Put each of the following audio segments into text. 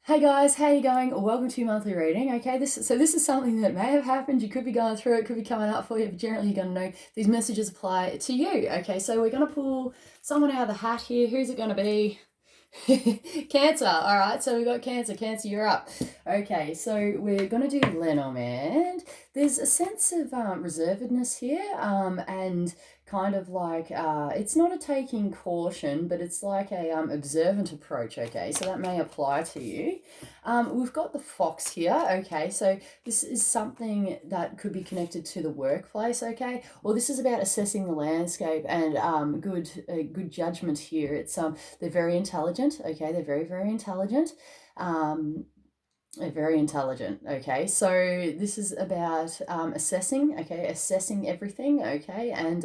Hey guys, how you going? Welcome to your monthly reading. Okay, this is something that may have happened. You could be going through it, could be coming up for you, but generally you're going to know these messages apply to you. Okay, so we're going to pull someone out of the hat here. Who's it going to be? Cancer. All right, so we've got Cancer. Cancer, you're up. Okay, so we're going to do Lenormand. There's a sense of reservedness here, and kind of like it's not a taking caution, but it's like a observant approach. Okay, so that may apply to you. We've got the fox here. Okay, so this is something that could be connected to the workplace. Okay, or this is about assessing the landscape and good judgment here. It's they're very intelligent. Okay, they're very intelligent. Um, they're very intelligent. Okay, so this is about assessing. Okay, assessing everything. Okay, and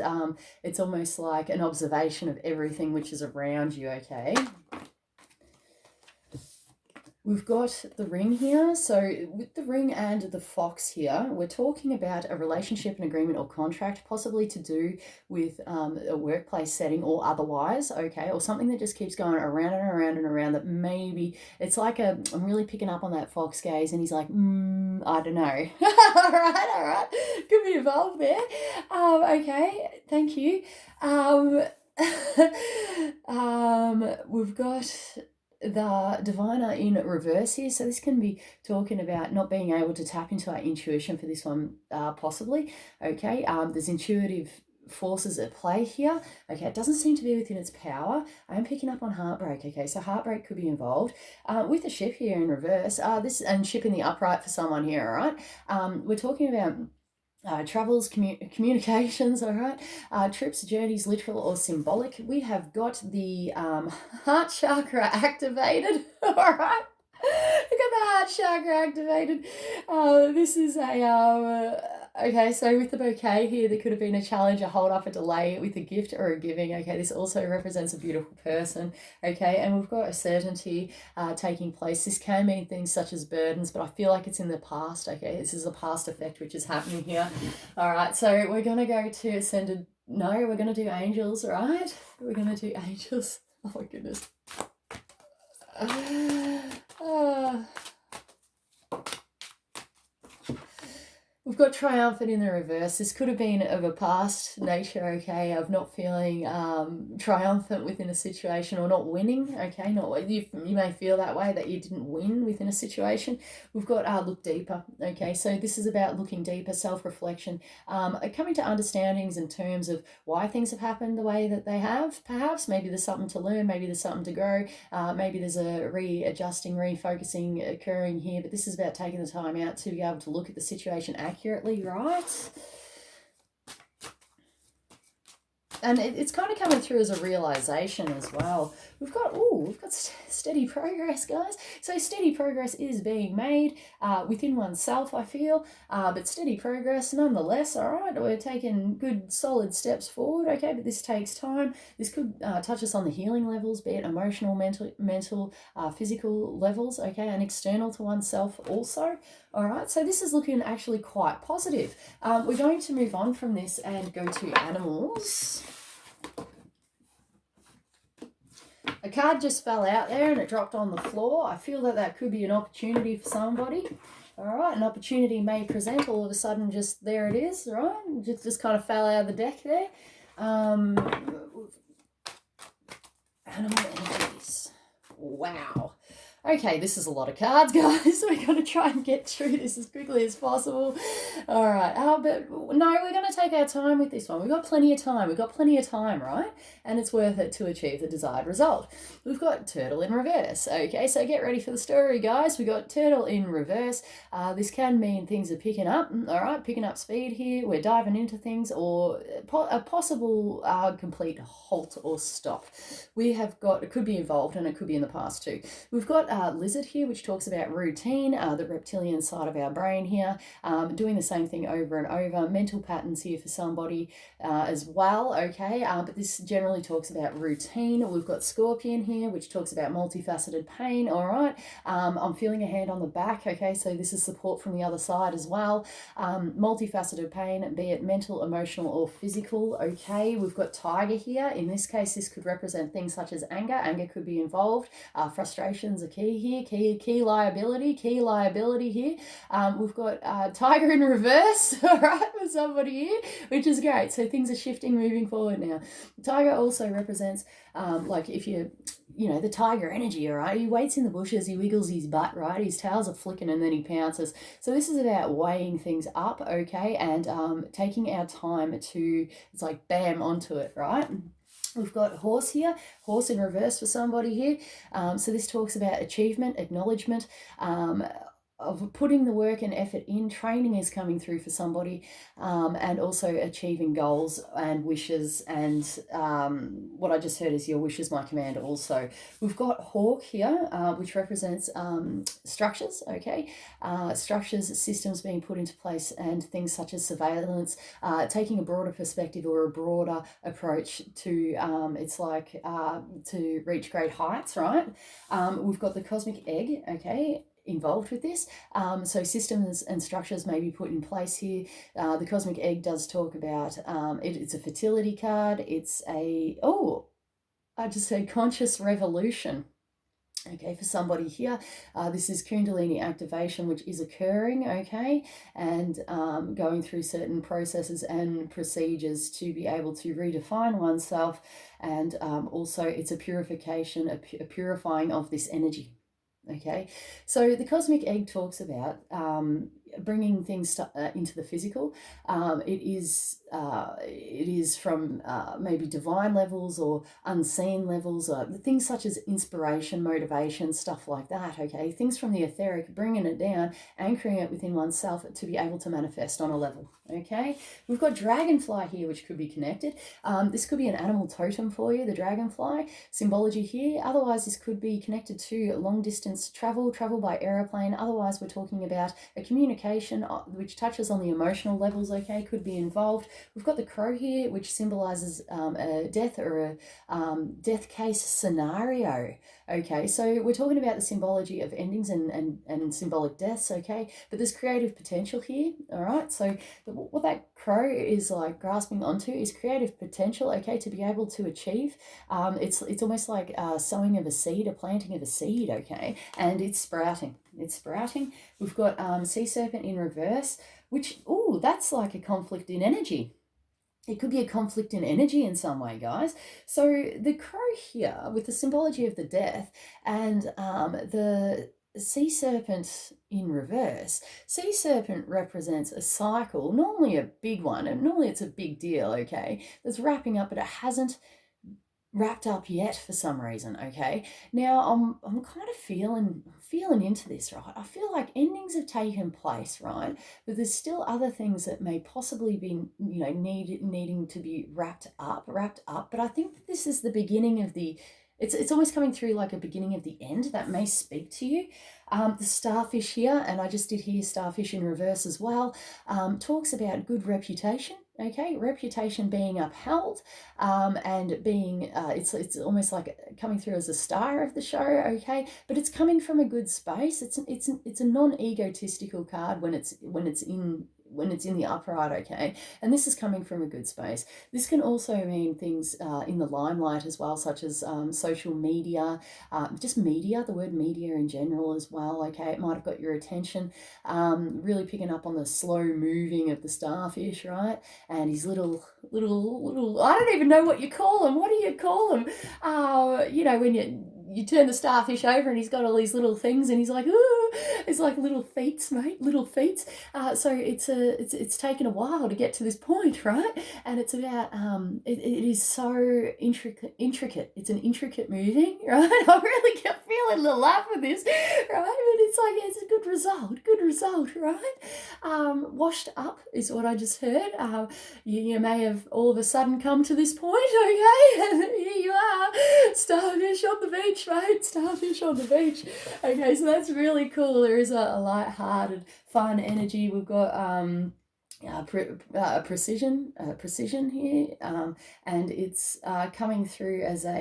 it's almost like an observation of everything which is around you. Okay. We've got the ring here. So with the ring and the fox here, we're talking about a relationship, an agreement or contract, possibly to do with a workplace setting or otherwise, okay, or something that just keeps going around and around and around that maybe it's like I'm really picking up on that fox gaze and he's like, I don't know. All right. Could be involved there. Okay, thank you. We've got the diviner in reverse here, so this can be talking about not being able to tap into our intuition for this one, possibly. Okay, there's intuitive forces at play here. Okay, it doesn't seem to be within its power. I'm picking up on heartbreak. Okay, so heartbreak could be involved with the ship here in reverse. This and ship in the upright for someone here. All right, we're talking about travels, communications, all right, trips, journeys, literal or symbolic. We have got the heart chakra activated, all right. We got the heart chakra activated. This is okay, so with the bouquet here, there could have been a challenge, a hold up, a delay with a gift or a giving. Okay, this also represents a beautiful person. Okay, and we've got a certainty taking place. This can mean things such as burdens, but I feel like it's in the past. Okay, this is a past effect which is happening here. All right, so we're going to go to ascended. No, we're going to do angels, right? We're going to do angels. Oh my goodness. We've got triumphant in the reverse. This could have been of a past nature, okay, of not feeling triumphant within a situation or not winning, okay. Not you may feel that way, that you didn't win within a situation. We've got look deeper, okay. So this is about looking deeper, self-reflection, coming to understandings in terms of why things have happened the way that they have. Perhaps maybe there's something to learn, maybe there's something to grow, maybe there's a readjusting, refocusing occurring here. But this is about taking the time out to be able to look at the situation accurately, right? And it's kind of coming through as a realization as well. We've got steady progress, guys. So steady progress is being made within oneself, I feel, but steady progress nonetheless. All right, we're taking good solid steps forward. Okay, but this takes time. This could touch us on the healing levels, be it emotional, mental, physical levels. Okay, and external to oneself also. All right, so this is looking actually quite positive. We're going to move on from this and go to animals. A card just fell out there and it dropped on the floor. I feel that that could be an opportunity for somebody. All right, an opportunity may present all of a sudden, just there it is, right? Just kind of fell out of the deck there. Animal entities. Wow. Okay, this is a lot of cards, guys. We're going to try and get through this as quickly as possible. All right. But no, we're going to take our time with this one. We've got plenty of time, right? And it's worth it to achieve the desired result. We've got turtle in reverse. Okay, so get ready for the story, guys. We've got turtle in reverse. This can mean things are picking up. All right, picking up speed here. We're diving into things, or a possible complete halt or stop. We have got, it could be involved and it could be in the past too. We've got lizard here, which talks about routine, the reptilian side of our brain here, doing the same thing over and over. Mental patterns here for somebody as well, okay, but this generally talks about routine. We've got scorpion here, which talks about multifaceted pain. All right, I'm feeling a hand on the back, okay, so this is support from the other side as well. Multifaceted pain, be it mental, emotional or physical, okay. We've got tiger here. In this case, this could represent things such as anger. Anger could be involved. Frustrations, key here, key liability here. We've got tiger in reverse, all right, for somebody here, which is great. So things are shifting, moving forward now. Tiger also represents, like if you know, the tiger energy, all right? He waits in the bushes, he wiggles his butt, right? His tails are flicking and then he pounces. So this is about weighing things up, okay? And taking our time to, it's like bam, onto it, right? We've got horse here, horse in reverse for somebody here. So this talks about achievement, acknowledgement, of putting the work and effort in. Training is coming through for somebody, and also achieving goals and wishes. And what I just heard is your wish is my command also. We've got hawk here, which represents structures, okay? Structures, systems being put into place, and things such as surveillance, taking a broader perspective or a broader approach to, it's like to reach great heights, right? We've got the cosmic egg, okay, involved with this. So systems and structures may be put in place here. The cosmic egg does talk about, it's a fertility card. It's a, I just said conscious revolution. Okay, for somebody here, this is Kundalini activation, which is occurring, okay, and going through certain processes and procedures to be able to redefine oneself. And also it's a purification, a purifying of this energy. Okay, so the cosmic egg talks about bringing things into the physical. It is from maybe divine levels or unseen levels, things such as inspiration, motivation, stuff like that. Okay, things from the etheric, bringing it down, anchoring it within oneself to be able to manifest on a level. Okay, we've got dragonfly here, which could be connected. This could be an animal totem for you, the dragonfly symbology here. Otherwise, this could be connected to long distance travel by aeroplane. Otherwise, we're talking about a communication which touches on the emotional levels, okay, could be involved. We've got the crow here, which symbolizes a death or a death case scenario. Okay, so we're talking about the symbology of endings and symbolic deaths, okay, but there's creative potential here, all right? So what that crow is like grasping onto is creative potential, okay, to be able to achieve. It's almost like sowing of a seed, a planting of a seed, okay, and it's sprouting. It's sprouting. We've got sea serpent in reverse, which, that's like a conflict in energy. It could be a conflict in energy in some way, guys. So the crow here with the symbology of the death and the sea serpent in reverse. Sea serpent represents a cycle, normally a big one, and normally it's a big deal, okay, that's wrapping up, but it hasn't wrapped up yet for some reason, okay? Now I'm kind of feeling into this, right? I feel like endings have taken place, right? But there's still other things that may possibly be, needing to be wrapped up. But I think that this is the beginning of the, it's almost coming through like a beginning of the end that may speak to you. The starfish here, and I just did hear starfish in reverse as well, talks about good reputation. Okay, reputation being upheld, and being it's almost like coming through as a star of the show. Okay, but it's coming from a good space. It's a non-egotistical card when it's in the upright, okay? And this is coming from a good space. This can also mean things in the limelight as well, such as social media, just media, the word media in general as well, okay? It might have got your attention, really picking up on the slow moving of the starfish, right? And his little, I don't even know what you call him. What do you call him? When you turn the starfish over and he's got all these little things and he's like, ooh, it's like little feet, mate, little feet. So it's taken a while to get to this point, right? And it's about, it is so intricate. It's an intricate moving, right? I really kept feeling the laugh with this, right? But it's like, it's a good result, right? Washed up is what I just heard. You may have all of a sudden come to this point, okay? And here you are, starfish on the beach, mate, starfish on the beach. Okay, so that's really cool. There is a light-hearted, fun energy. We've got precision here, and it's coming through as a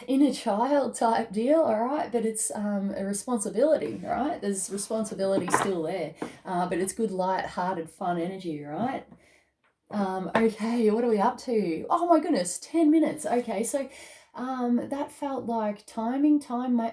inner child type deal, all right, but it's a responsibility, right? There's responsibility still there, but it's good, light-hearted, fun energy, right? Okay, what are we up to? Oh my goodness, 10 minutes. Okay, so that felt like time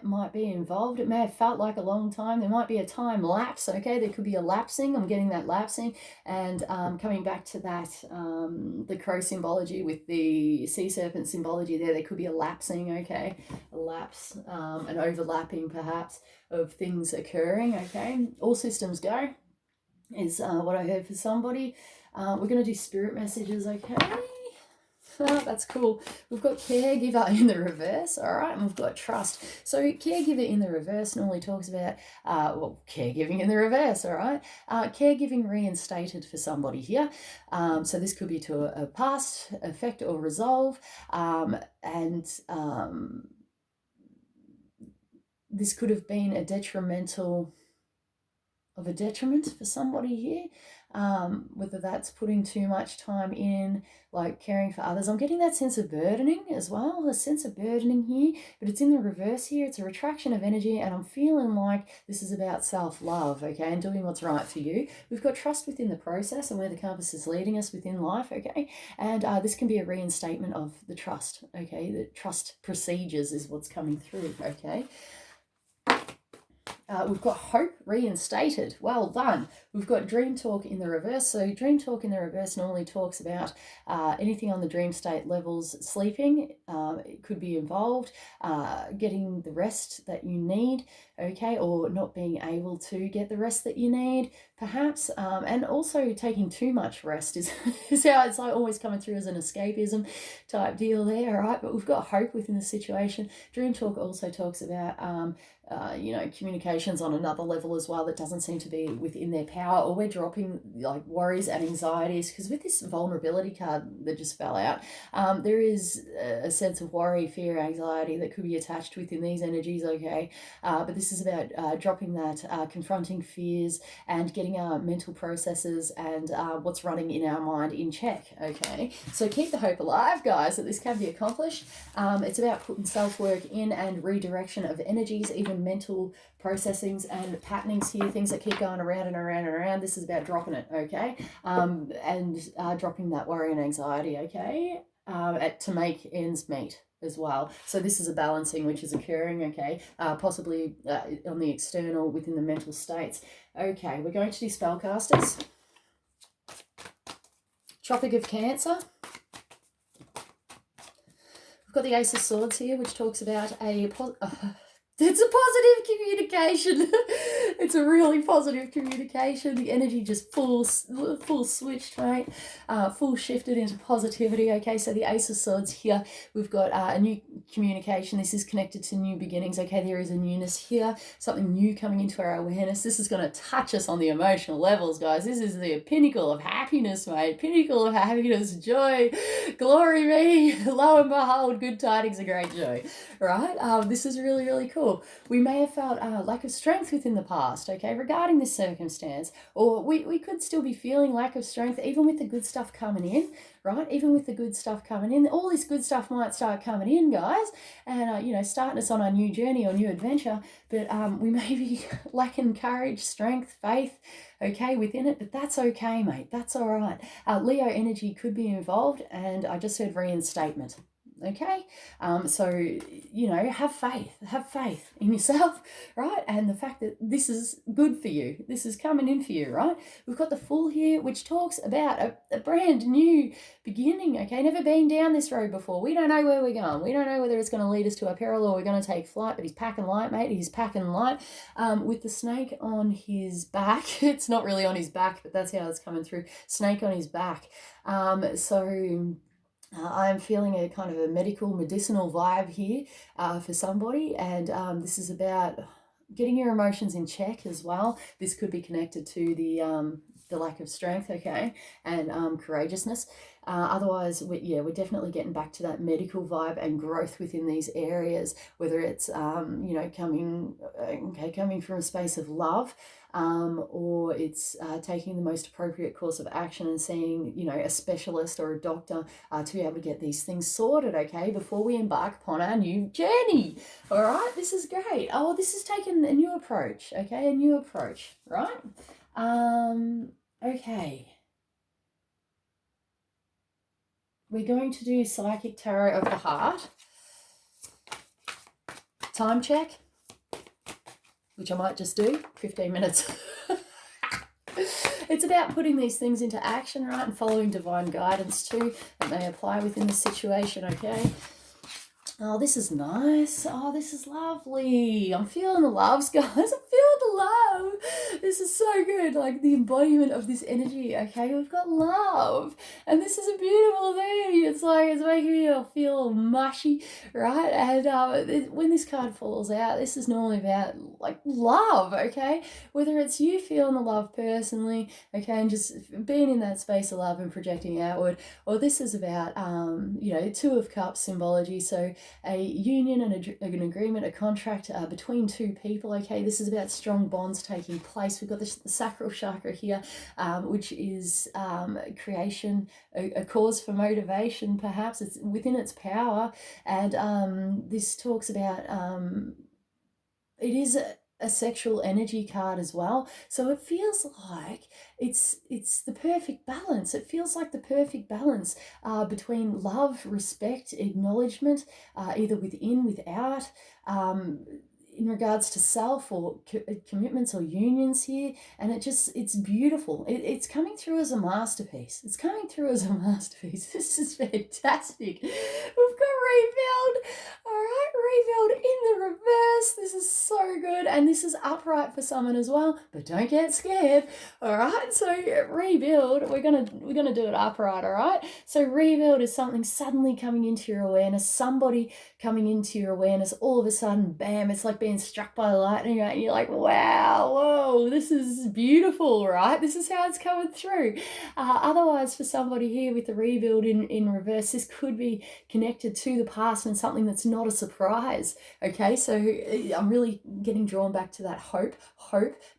might be involved. It may have felt like a long time. There might be a time lapse. Okay, there could be a lapsing. I'm getting that lapsing. And coming back to that, the crow symbology with the sea serpent symbology there could be a lapsing. Okay, a lapse, an overlapping perhaps of things occurring. Okay, all systems go is what I heard for somebody. We're going to do spirit messages, okay? Oh, that's cool. We've got caregiver in the reverse, all right, and we've got trust. So caregiver in the reverse normally talks about, caregiving in the reverse, all right? Caregiving reinstated for somebody here. So this could be to a past effect or resolve, and this could have been a detriment for somebody here, whether that's putting too much time in, like caring for others. I'm getting that sense of burdening as well, a sense of burdening here, but it's in the reverse here. It's a retraction of energy, and I'm feeling like this is about self-love, okay, and doing what's right for you. We've got trust within the process and where the compass is leading us within life, okay, and this can be a reinstatement of the trust, okay. The trust procedures is what's coming through, okay. We've got hope reinstated. Well done. We've got dream talk in the reverse. So dream talk in the reverse normally talks about anything on the dream state levels. Sleeping, it could be involved. Getting the rest that you need, okay, or not being able to get the rest that you need, perhaps. And also taking too much rest is how it's like always coming through as an escapism type deal there, all right? But we've got hope within the situation. Dream talk also talks about communications on another level as well that doesn't seem to be within their power, or we're dropping like worries and anxieties, because with this vulnerability card that just fell out, there is a sense of worry, fear, anxiety that could be attached within these energies, okay, but this is about dropping that, confronting fears and getting our mental processes and what's running in our mind in check, okay. So keep the hope alive, guys, that this can be accomplished. It's about putting self-work in and redirection of energies, even mental processings and patternings here, things that keep going around and around and around. This is about dropping it, okay, and dropping that worry and anxiety, okay, to make ends meet as well. So this is a balancing which is occurring, okay, possibly on the external within the mental states. Okay, we're going to do spellcasters. Tropic of Cancer. We've got the Ace of Swords here, which talks about it's a positive communication. It's a really positive communication. The energy just full switched, mate. Full shifted into positivity. Okay, so the Ace of Swords here, we've got a new communication. This is connected to new beginnings. Okay, there is a newness here, something new coming into our awareness. This is going to touch us on the emotional levels, guys. This is the pinnacle of happiness, mate. Pinnacle of happiness, joy, glory me. Lo and behold, good tidings of great joy. Right? This is really, really cool. We may have felt lack of strength within the past, okay, regarding this circumstance, or we could still be feeling lack of strength even with the good stuff coming in, right? Even with the good stuff coming in, all this good stuff might start coming in, guys, and starting us on our new journey or new adventure, but we may be lacking courage, strength, faith, okay, within it, but that's okay, mate. That's all right. Leo energy could be involved, and I just heard reinstatement. Okay, so have faith in yourself, right? And the fact that this is good for you, this is coming in for you, right? We've got the Fool here, which talks about a brand new beginning, okay? Never been down this road before. We don't know where we're going. We don't know whether it's going to lead us to our peril or we're going to take flight, but he's packing light, mate. He's packing light with the snake on his back. It's not really on his back, but that's how it's coming through. Snake on his back. I'm feeling a kind of a medicinal vibe here for somebody, and this is about getting your emotions in check as well. This could be connected to the lack of strength, okay, and courageousness. Otherwise, we're definitely getting back to that medical vibe and growth within these areas, whether it's coming from a space of love, or it's taking the most appropriate course of action and seeing a specialist or a doctor to be able to get these things sorted, okay, before we embark upon our new journey. All right, this is great. Oh, this is taking a new approach, okay, right? Okay. we're going to do Psychic Tarot of the Heart. Time check, which I might just do, 15 minutes. It's about putting these things into action, right, and following divine guidance too that may apply within the situation, okay? Oh, this is nice. Oh, this is lovely. I'm feeling the loves, guys. I'm feeling the love. This is so good. Like the embodiment of this energy, okay? We've got love. And this is a beautiful thing. It's like, it's making me feel mushy, right? And when this card falls out, this is normally about like love, okay? Whether it's you feeling the love personally, okay, and just being in that space of love and projecting outward, or this is about, Two of Cups symbology. So a union and an agreement, a contract between two people, okay? This is about strong bonds taking place. We've got the sacral chakra here, which is creation, a cause for motivation, perhaps. It's within its power. And this talks about, it is a sexual energy card as well, so it feels like it's the perfect balance. It feels like the perfect balance between love, respect, acknowledgement, either within, without, in regards to self or commitments or unions here. And it's beautiful. It's coming through as a masterpiece. This is fantastic. We've got rebuild. All right, rebuild in the reverse. This is so good. And this is upright for someone as well, but don't get scared. All right, so rebuild, we're gonna do it upright. All right, so rebuild is something suddenly coming into your awareness, somebody coming into your awareness, all of a sudden, bam, it's like being struck by lightning, right? And you're like, wow, whoa, this is beautiful, right? This is how it's coming through. Otherwise, for somebody here with the rebuild in reverse, this could be connected to the past and something that's not a surprise, okay? So I'm really getting drawn back to that hope,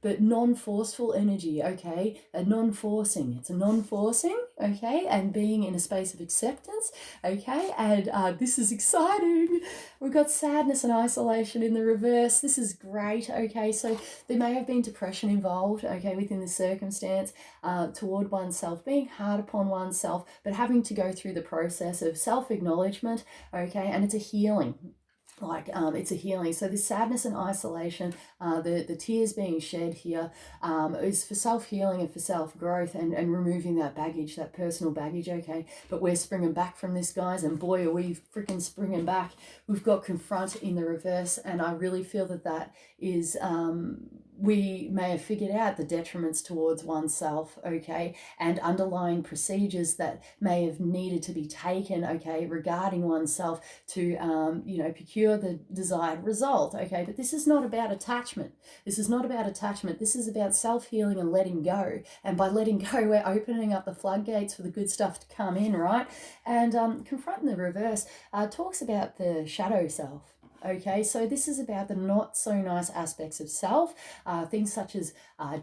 but non-forceful energy, okay? A non-forcing. It's a non-forcing, okay? And being in a space of acceptance, okay? And this is exciting. We've got sadness and isolation in the reverse. This is great, okay? So there may have been depression involved, okay, within this circumstance, toward oneself, being hard upon oneself, but having to go through the process of self-acknowledgement, okay? And it's a healing. It's a healing. So this sadness and isolation, the tears being shed here, is for self-healing and for self-growth and removing that baggage, that personal baggage, okay? But we're springing back from this, guys, and boy, are we freaking springing back. We've got confront in the reverse, and I really feel that is, we may have figured out the detriments towards oneself, okay, and underlying procedures that may have needed to be taken, okay, regarding oneself to, procure the desired result, okay? But this is not about attachment. This is about self-healing and letting go. And by letting go, we're opening up the floodgates for the good stuff to come in, right? And confronting the reverse talks about the shadow self. Okay, so this is about the not so nice aspects of self, things such as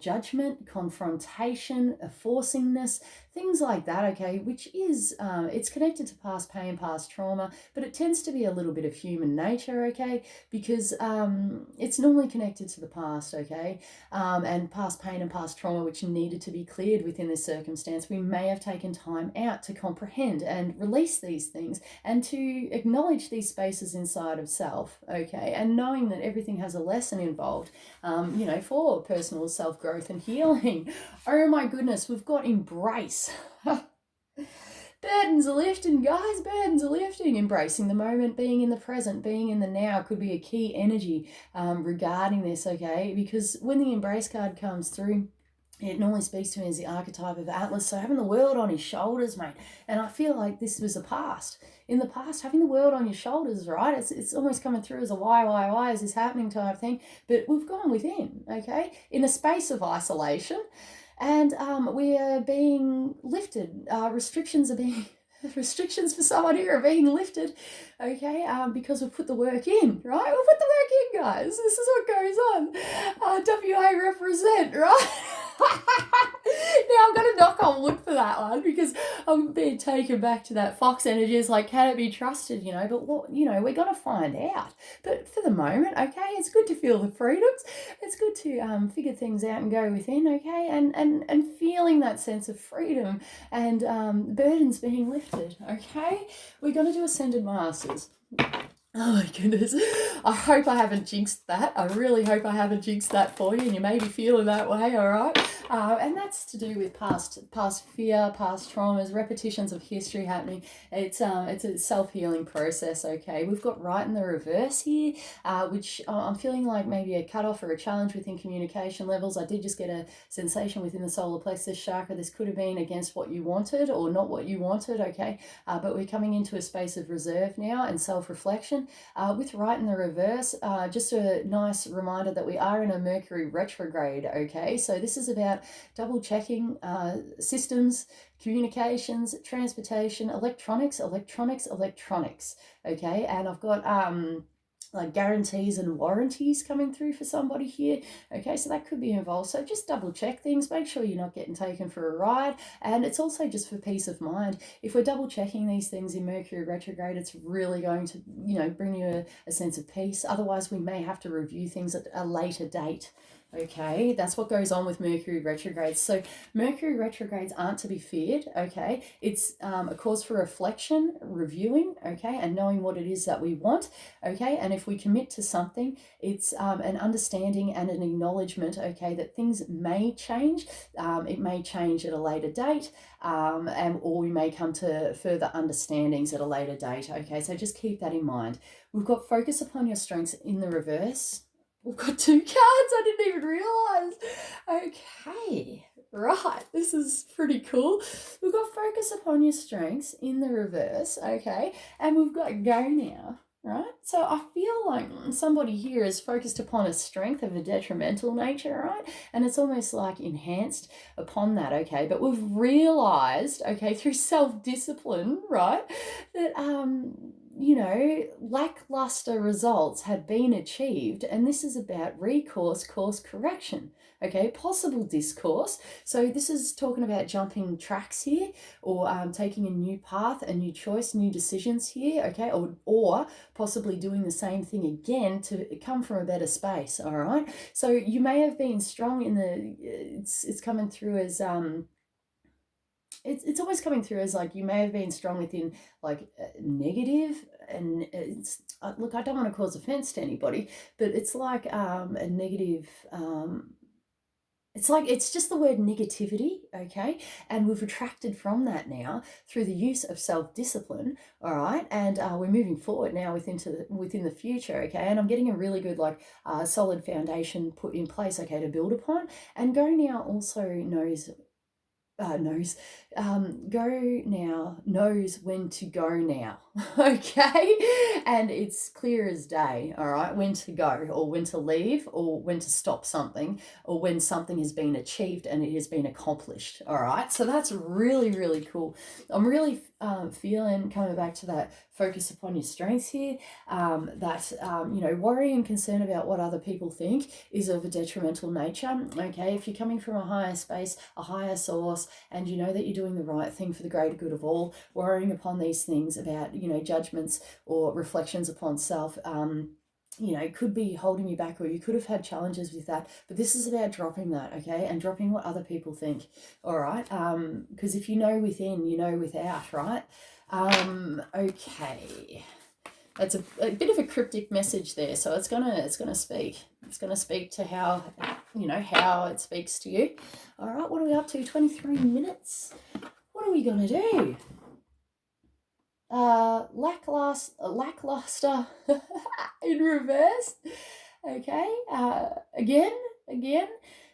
judgment, confrontation, forcingness, things like that, okay, which is, it's connected to past pain, past trauma, but it tends to be a little bit of human nature, okay, because it's normally connected to the past, okay, and past pain and past trauma, which needed to be cleared within this circumstance. We may have taken time out to comprehend and release these things and to acknowledge these spaces inside of self, okay, and knowing that everything has a lesson involved, for personal self-growth and healing. Oh my goodness, we've got embrace. Burdens are lifting, guys, burdens are lifting. Embracing the moment, being in the present, being in the now could be a key energy regarding this, okay, because when the embrace card comes through, it normally speaks to me as the archetype of Atlas, so having the world on his shoulders, mate. And I feel like this was a past. In the past, having the world on your shoulders, right? It's almost coming through as a why is this happening type thing. But we've gone within, okay? In a space of isolation. And we are being lifted. Restrictions for someone here are being lifted, okay, because we've put the work in, right? We've put the work in, guys. This is what goes on. WA represent, right? I'm going to knock on wood for that one because I'm being taken back to that fox energy. It's like, can it be trusted, But what, we're going to find out. But for the moment, okay, it's good to feel the freedoms. It's good to figure things out and go within, okay, and feeling that sense of freedom and burdens being lifted, okay? We're going to do Ascended Masters. Oh my goodness. I hope I haven't jinxed that. I really hope I haven't jinxed that for you and you may be feeling that way, all right? And that's to do with past fear, past traumas, repetitions of history happening. It's a self-healing process, okay? We've got right in the reverse here, which I'm feeling like maybe a cutoff or a challenge within communication levels. I did just get a sensation within the solar plexus chakra. This could have been against what you wanted or not what you wanted, okay? But we're coming into a space of reserve now and self-reflection. With right in the reverse, just a nice reminder that we are in a Mercury retrograde, okay? So this is about double checking systems, communications, transportation, electronics, okay? And I've got like guarantees and warranties coming through for somebody here, okay? So that could be involved. So just double check things, make sure you're not getting taken for a ride, and it's also just for peace of mind. If we're double checking these things in Mercury retrograde, it's really going to, bring you a sense of peace. Otherwise, we may have to review things at a later date. Okay, that's what goes on with Mercury retrogrades. So Mercury retrogrades aren't to be feared, okay? It's a cause for reflection, reviewing, okay, and knowing what it is that we want, okay? And if we commit to something, it's an understanding and an acknowledgement, okay, that things may change. It may change at a later date, or we may come to further understandings at a later date, okay? So just keep that in mind. We've got focus upon your strengths in the reverse. We've got 2 cards, I didn't even realise. Okay, right, this is pretty cool. We've got focus upon your strengths in the reverse, okay, and we've got go now, right? So I feel like somebody here is focused upon a strength of a detrimental nature, right? And it's almost like enhanced upon that, okay? But we've realised, okay, through self-discipline, right, that lackluster results have been achieved, and this is about recourse, course correction, okay, possible discourse. So this is talking about jumping tracks here, or taking a new path, a new choice, new decisions here, okay, or possibly doing the same thing again to come from a better space, all right? So you may have been strong in it's coming through as it's always coming through as like you may have been strong within like negative, and it's look, I don't want to cause offense to anybody, but it's like a negative it's like it's just the word negativity, okay? And we've retracted from that now through the use of self-discipline, all right? And we're moving forward now within the future, okay? And I'm getting a really good solid foundation put in place, okay, to build upon. And Go Now also knows knows when to go now, okay? And it's clear as day, all right, when to go or when to leave or when to stop something or when something has been achieved and it has been accomplished, all right? So that's really, really cool. I'm really feeling, coming back to that focus upon your strengths here, worry and concern about what other people think is of a detrimental nature, okay? If you're coming from a higher space, a higher source, and you know that you're doing the right thing for the greater good of all, worrying upon these things about, judgments or reflections upon self, could be holding you back, or you could have had challenges with that. But this is about dropping that, okay, and dropping what other people think, all right? Because if you know within, you know without, right? Okay. That's a bit of a cryptic message there, so it's gonna speak. It's gonna speak to how it speaks to you. All right, what are we up to? 23 minutes. What are we gonna do? Lackluster in reverse. Okay. Again.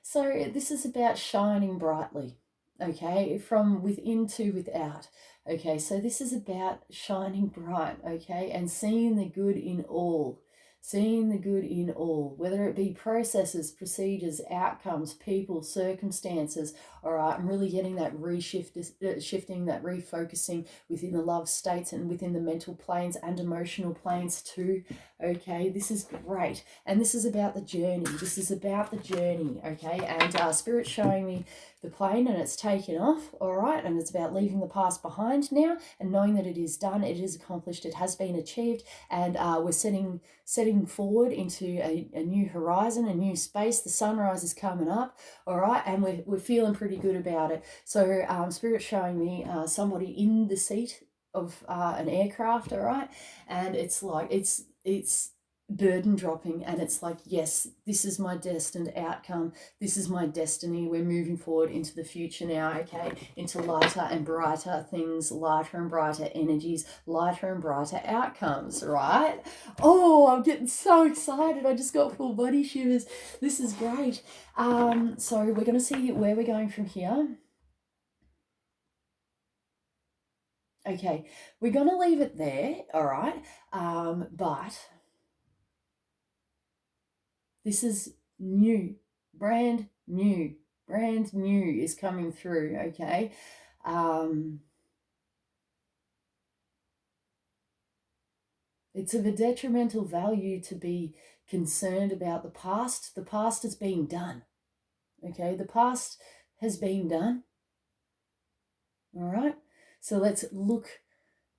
So this is about shining brightly. Okay, from within to without. Okay, so this is about shining bright, okay, and seeing the good in all. seeing the good in all, whether it be processes, procedures, outcomes, people, circumstances. All right, I'm really getting that shifting, that refocusing within the love states and within the mental planes and emotional planes too. Okay, this is great. And this is about the journey. This is about the journey, okay? And Spirit's showing me the plane and it's taken off, all right? And it's about leaving the past behind now and knowing that it is done, it is accomplished, it has been achieved, and we're setting forward into a new horizon, a new space. The sunrise is coming up, all right? And we're feeling pretty good about it. So Spirit's showing me somebody in the seat of an aircraft, all right? And it's like, it's burden dropping, and it's like, yes, this is my destined outcome, this is my destiny, we're moving forward into the future now, okay, into lighter and brighter things, lighter and brighter energies, lighter and brighter outcomes, right? Oh, I'm getting so excited, I just got full body shivers. This is great. So we're going to see where we're going from here. Okay, we're going to leave it there, all right? But this is new, brand new is coming through, okay? It's of a detrimental value to be concerned about the past. The past has been done, okay? The past has been done, all right? So let's look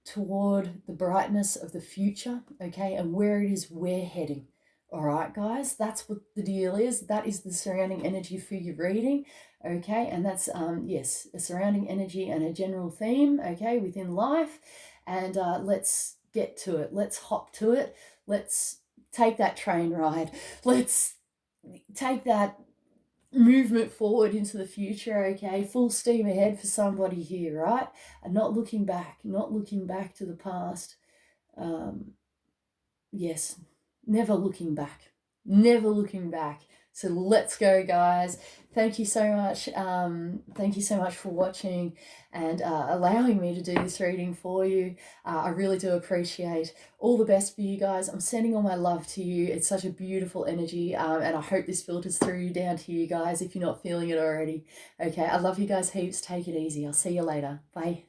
toward the brightness of the future, okay, and where it is we're heading. All right, guys, that's what the deal is. That is the surrounding energy for your reading, okay, and that's, yes, a surrounding energy and a general theme, okay, within life. And let's get to it. Let's hop to it. Let's take that train ride. Let's take that movement forward into the future, okay? Full steam ahead for somebody here, right? And not looking back to the past. Yes, never looking back. So let's go, guys. Thank you so much. Thank you so much for watching and allowing me to do this reading for you. I really do appreciate. All the best for you guys. I'm sending all my love to you. It's such a beautiful energy, and I hope this filters through down to you guys if you're not feeling it already. Okay, I love you guys heaps. Take it easy. I'll see you later. Bye.